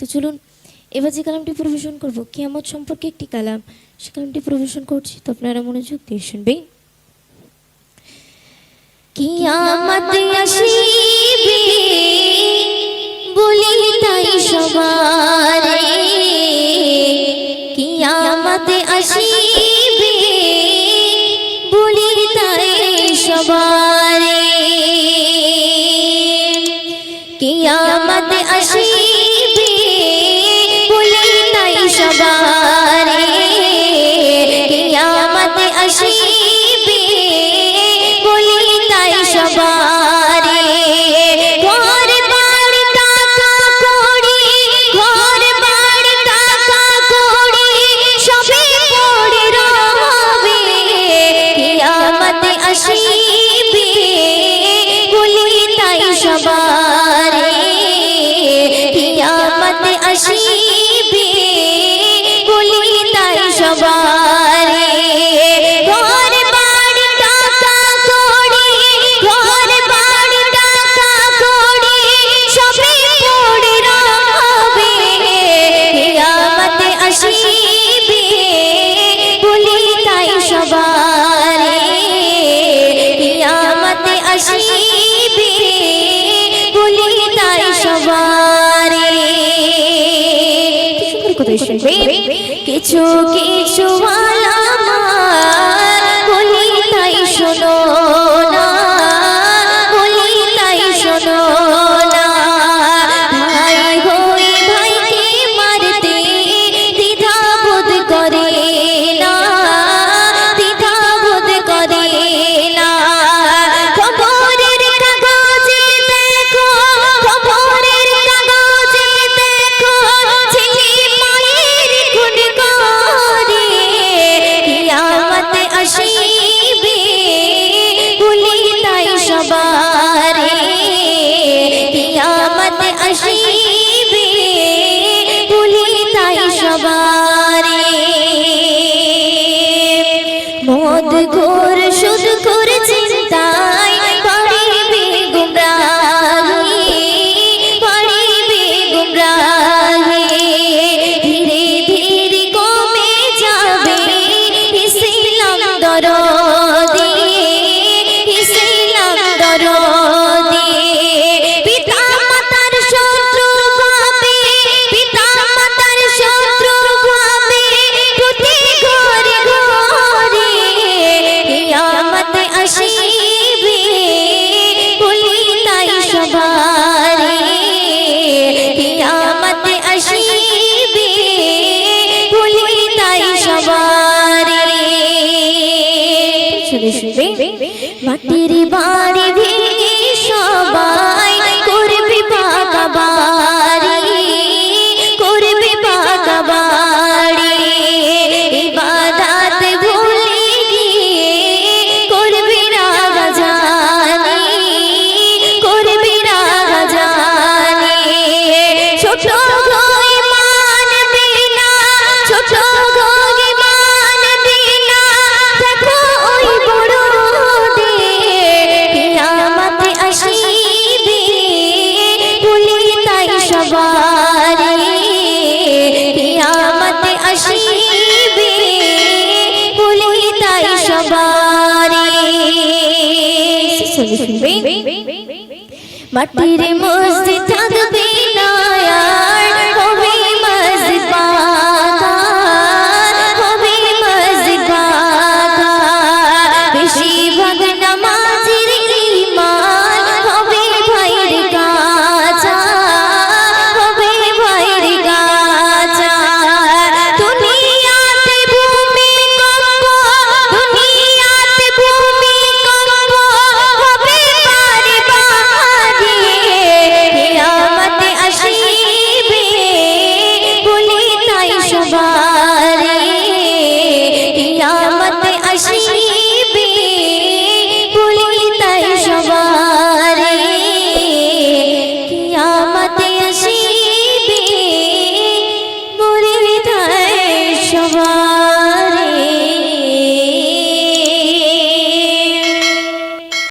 তো চলুন এবার যে কালামটি পরিবেশন করব কিয়ামত সম্পর্কে একটি কালাম, সে কালামটি পরিবেশন করছি, তো আপনারা মনোযোগ দিয়ে শুনবেন। কিয়ামত আসিবে বলি তাই সবারে, কিয়ামত আসিবে বলি তাই সবারে, কিয়ামত আসিবে বলি তাই সবারে, কিয়ামত আসিবে বলি তাই সবারে। ঘর বাড়ি টাকা কড়ি, ঘর বাড়ি টাকা কড়ি সবে পড়ে রবে, কিয়ামত আসিবে বলি তাই সবারে, কিয়ামত আসিবে বলি তাই সবারে। ঘর বাড়ি টাকা কড়ি, ঘর বাড়ি টাকা কড়ি সবে পড়ে রবে, কিয়ামত আসিবে বলি তাই সবারে, কিয়ামত আসিবে বলি তাই সবারে। কিছু কিছু আলামত বলি তাই শোনো না, বলি তাই শোনো না। ভাই হয়ে ভাইকে মারতে দ্বিধা বোধ করে না, দ্বিধা বোধ করে না। খবরের কাগজে দেখো, খবরের কাগজে দেখো ছেলে মায়ের খুন করে, কিয়ামত আসিবে বলি তাই সবারে, কিয়ামত আসিবে বলি তাই সবারে। মদ ঘোর সুদ ঘোর চিন্তায় পারিবে গুমরাহি, পারিবে গুমরাহি। ধীরে ধীরে কমে যাবে ইসলাম দরদি, ইসলাম দরদি। পিতা মাতার শত্রু ভাবে, পিতা মাতার শত্রু ভাবে প্রতি ঘরে ঘরে, কিয়ামত আসিবে বলি তাই সবারে, কিয়ামত আসিবে বলি তাই সবারে। মাটির বাড়ি ভেঙে সবাই করবে পাকা বাড়ি, করবে পাকা বাড়ি। ইবাদত ভুলে গিয়ে করবে রাগাজানি, করবে রাগাজানি। ছোট গই মানবে না, ছোট গই মানবে না, দেখো ওই বড় রোদে, কিয়ামত আসিবে বলি তাই সবারে, কিয়ামত আসিবে বলি তাই সবারে। মাটির মসজিদ থাকবে